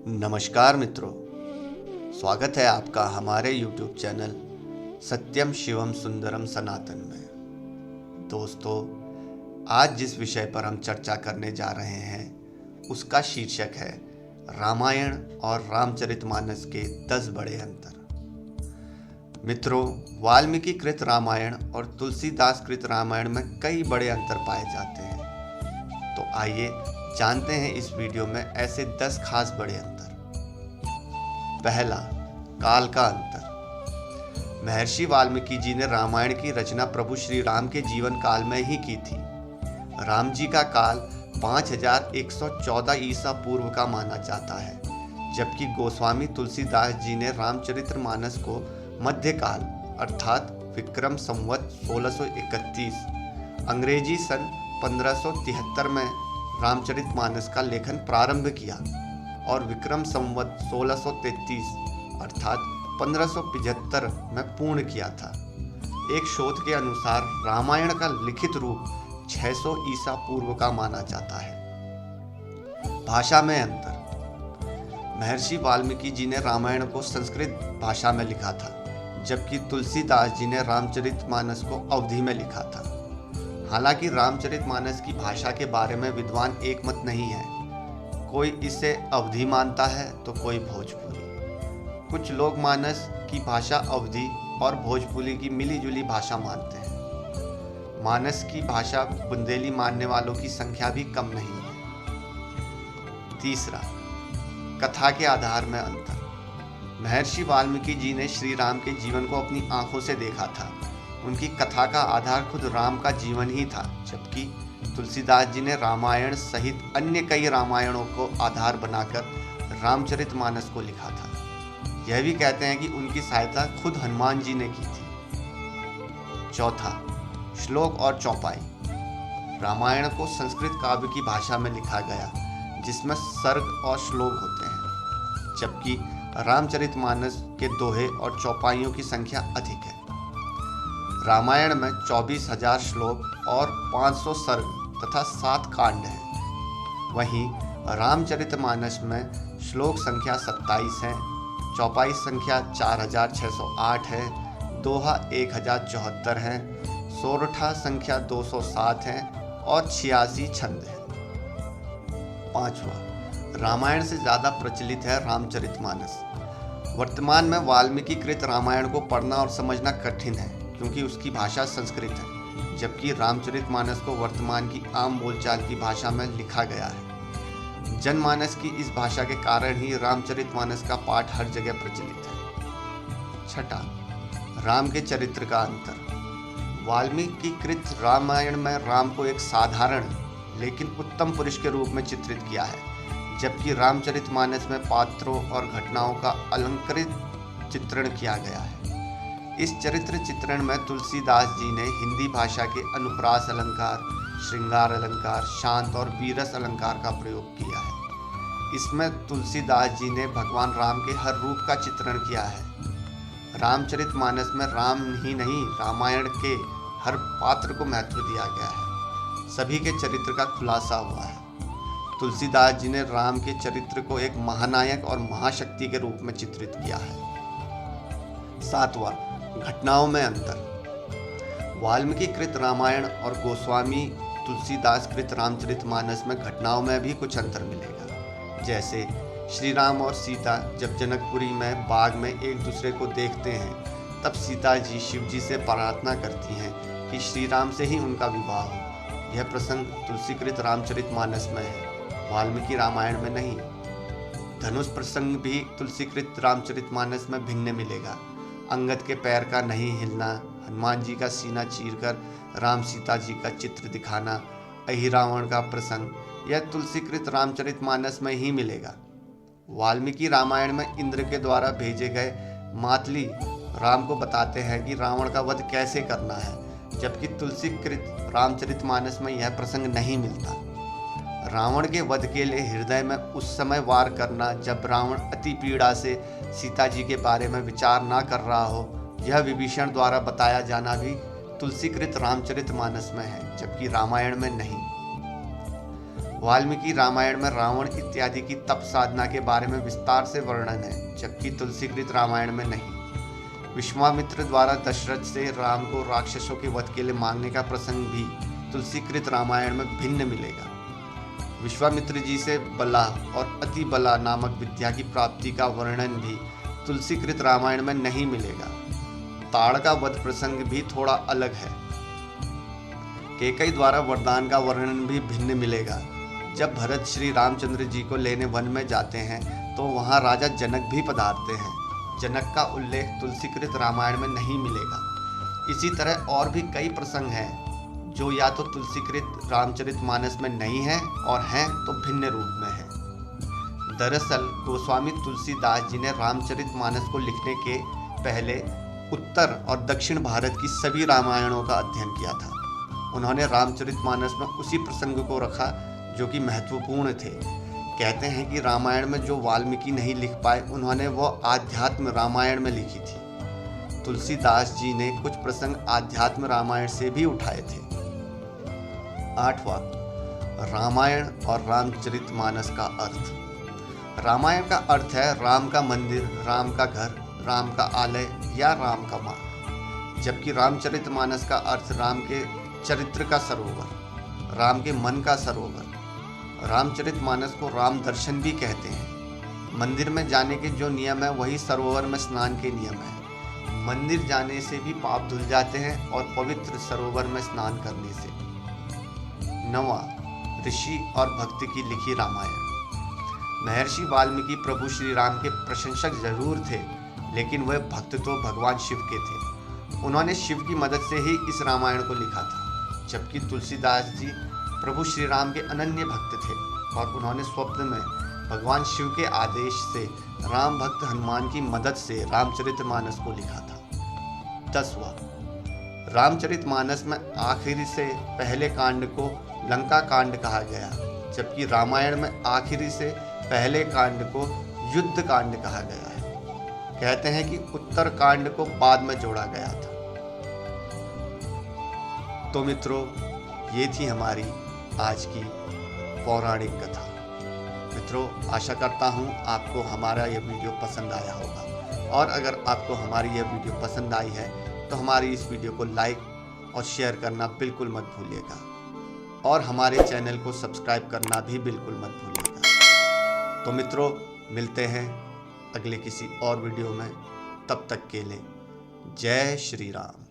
नमस्कार मित्रों, स्वागत है आपका हमारे YouTube चैनल सत्यम शिवम सुंदरम सनातन में। दोस्तों, आज जिस विषय पर हम चर्चा करने जा रहे हैं उसका शीर्षक है रामायण और रामचरितमानस के 10 बड़े अंतर। मित्रों, वाल्मीकि कृत रामायण और तुलसीदास कृत रामायण में कई बड़े अंतर पाए जाते हैं। तो आइए जानते हैं इस वीडियो में ऐसे 10 खास बड़े अंतर। पहला, काल का अंतर। महर्षि वाल्मीकि जी ने रामायण की रचना प्रभु श्री राम के जीवन काल में ही की थी। राम जी का काल 5114 ईसा पूर्व का माना जाता है, जबकि गोस्वामी तुलसीदास जी ने रामचरितमानस को मध्यकाल अर्थात विक्रम संवत 1631 अंग्रेजी सन 1573 में रामचरितमानस का लेखन प्रारंभ किया और विक्रम संवत 1633 अर्थात 1575 में पूर्ण किया था। एक शोध के अनुसार रामायण का लिखित रूप 600 ईसा पूर्व का माना जाता है। भाषा में अंतर। महर्षि वाल्मीकि जी ने रामायण को संस्कृत भाषा में लिखा था, जबकि तुलसीदास जी ने रामचरितमानस को अवधी में लिखा था। हालांकि रामचरितमानस की भाषा के बारे में विद्वान एक मत नहीं है। कोई इसे अवधी मानता है तो कोई भोजपुरी। कुछ लोग मानस की भाषा अवधी और भोजपुरी की मिली-जुली भाषा मानते हैं। मानस की भाषा बुंदेली मानने वालों की संख्या भी कम नहीं है। तीसरा, कथा के आधार में अंतर। महर्षि वाल्मीकि जी ने श्री राम के जीवन को अपनी आंखों से देखा था। उनकी कथा का आधार खुद राम का जीवन ही था, जबकि तुलसीदास जी ने रामायण सहित अन्य कई रामायणों को आधार बनाकर रामचरितमानस को लिखा था। यह भी कहते हैं कि उनकी सहायता खुद हनुमान जी ने की थी। चौथा, श्लोक और चौपाई। रामायण को संस्कृत काव्य की भाषा में लिखा गया, जिसमें सर्ग और श्लोक होते हैं, जबकि रामचरितमानस के दोहे और चौपाइयों की संख्या अधिक है। रामायण में 24,000 श्लोक और 500 सर्ग तथा 7 कांड हैं। वहीं रामचरितमानस में श्लोक संख्या 27 है, चौपाई संख्या 4608 है, दोहा 1074 है, सोरठा संख्या 207 है और 86 छंद है। पांचवा, रामायण से ज़्यादा प्रचलित है रामचरितमानस। वर्तमान में वाल्मीकि कृत रामायण को पढ़ना और समझना कठिन है, क्योंकि उसकी भाषा संस्कृत है, जबकि रामचरितमानस को वर्तमान की आम बोलचाल की भाषा में लिखा गया है। जनमानस की इस भाषा के कारण ही रामचरितमानस का पाठ हर जगह प्रचलित है। छठा, राम के चरित्र का अंतर। वाल्मीकि कृत रामायण में राम को एक साधारण लेकिन उत्तम पुरुष के रूप में चित्रित किया है, जबकि रामचरितमानस में पात्रों और घटनाओं का अलंकृत चित्रण किया गया है। इस चरित्र चित्रण में तुलसीदास जी ने हिंदी भाषा के अनुप्रास अलंकार, श्रृंगार अलंकार, शांत और वीरस अलंकार का प्रयोग किया है। इसमें तुलसीदास जी ने भगवान राम के हर रूप का चित्रण किया है। रामचरितमानस में राम ही नहीं, रामायण के हर पात्र को महत्व दिया गया है। सभी के चरित्र का खुलासा हुआ है। तुलसीदास जी ने राम के चरित्र को एक महानायक और महाशक्ति के रूप में चित्रित किया है। सातवां, घटनाओं में अंतर। वाल्मीकि कृत रामायण और गोस्वामी तुलसीदास कृत रामचरितमानस में घटनाओं में भी कुछ अंतर मिलेगा। जैसे श्री राम और सीता जब जनकपुरी में बाग में एक दूसरे को देखते हैं, तब सीता जी शिव जी से प्रार्थना करती हैं कि श्री राम से ही उनका विवाह हो। यह प्रसंग तुलसीकृत रामचरितमानस में है, वाल्मीकि रामायण में नहीं। धनुष प्रसंग भी तुलसीकृत रामचरितमानस में भिन्न मिलेगा। अंगद के पैर का नहीं हिलना, हनुमान जी का सीना चीरकर राम सीता जी का चित्र दिखाना, अहिरावण का प्रसंग, यह तुलसीकृत रामचरितमानस में ही मिलेगा। वाल्मीकि रामायण में इंद्र के द्वारा भेजे गए मातली राम को बताते हैं कि रावण का वध कैसे करना है, जबकि तुलसीकृत रामचरितमानस में यह प्रसंग नहीं मिलता। रावण के वध के लिए हृदय में उस समय वार करना जब रावण अति पीड़ा से सीता जी के बारे में विचार ना कर रहा हो, यह विभीषण द्वारा बताया जाना भी तुलसीकृत रामचरितमानस में है, जबकि रामायण में नहीं। वाल्मीकि रामायण में रावण इत्यादि की तप साधना के बारे में विस्तार से वर्णन है, जबकि तुलसीकृत रामायण में नहीं। विश्वामित्र द्वारा दशरथ से राम को राक्षसों के वध के लिए मांगने का प्रसंग भी तुलसीकृत रामायण में भिन्न मिलेगा। विश्वामित्र जी से बला और अति बला नामक विद्या की प्राप्ति का वर्णन भी तुलसीकृत रामायण में नहीं मिलेगा। ताड़ का वध प्रसंग भी थोड़ा अलग है। कैकेयी द्वारा वरदान का वर्णन भी भिन्न मिलेगा। जब भरत श्री रामचंद्र जी को लेने वन में जाते हैं तो वहां राजा जनक भी पधारते हैं। जनक का उल्लेख तुलसीकृत रामायण में नहीं मिलेगा। इसी तरह और भी कई प्रसंग हैं जो या तो तुलसीकृत रामचरितमानस में नहीं है और हैं तो भिन्न रूप में है। दरअसल गोस्वामी तुलसीदास जी ने रामचरितमानस को लिखने के पहले उत्तर और दक्षिण भारत की सभी रामायणों का अध्ययन किया था। उन्होंने रामचरितमानस में उसी प्रसंग को रखा जो कि महत्वपूर्ण थे। कहते हैं कि रामायण में जो वाल्मीकि नहीं लिख पाए, उन्होंने वो आध्यात्म रामायण में लिखी थी। तुलसीदास जी ने कुछ प्रसंग आध्यात्म रामायण से भी उठाए थे। 8वां, रामायण और रामचरितमानस का अर्थ। रामायण का अर्थ है राम का मंदिर, राम का घर, राम का आलय या राम का मार्ग, जबकि रामचरितमानस का अर्थ राम के चरित्र का सरोवर, राम के मन का सरोवर। रामचरितमानस को राम दर्शन भी कहते हैं। मंदिर में जाने के जो नियम है वही सरोवर में स्नान के नियम है। मंदिर जाने से भी पाप धुल जाते हैं और पवित्र सरोवर में स्नान करने से। 9वां, ऋषि और भक्त की लिखी रामायण। महर्षि वाल्मीकि प्रभु श्री राम के प्रशंसक जरूर थे, लेकिन वह भक्त तो भगवान शिव के थे। उन्होंने शिव की मदद से ही इस रामायण को लिखा था, जबकि तुलसीदास जी प्रभु श्री राम के अनन्य भक्त थे और उन्होंने स्वप्न में भगवान शिव के आदेश से राम भक्त हनुमान की मदद से रामचरितमानस को लिखा था। 10वां, रामचरितमानस में आखिरी से पहले कांड को लंका कांड कहा गया, जबकि रामायण में आखिरी से पहले कांड को युद्ध कांड कहा गया है। कहते हैं कि उत्तर कांड को बाद में जोड़ा गया था। तो मित्रों, ये थी हमारी आज की पौराणिक कथा। मित्रों, आशा करता हूँ आपको हमारा यह वीडियो पसंद आया होगा, और अगर आपको हमारी यह वीडियो पसंद आई है तो हमारी इस वीडियो को लाइक और शेयर करना बिल्कुल मत भूलिएगा, और हमारे चैनल को सब्सक्राइब करना भी बिल्कुल मत भूलिएगा। तो मित्रों, मिलते हैं अगले किसी और वीडियो में। तब तक के लिए जय श्री राम।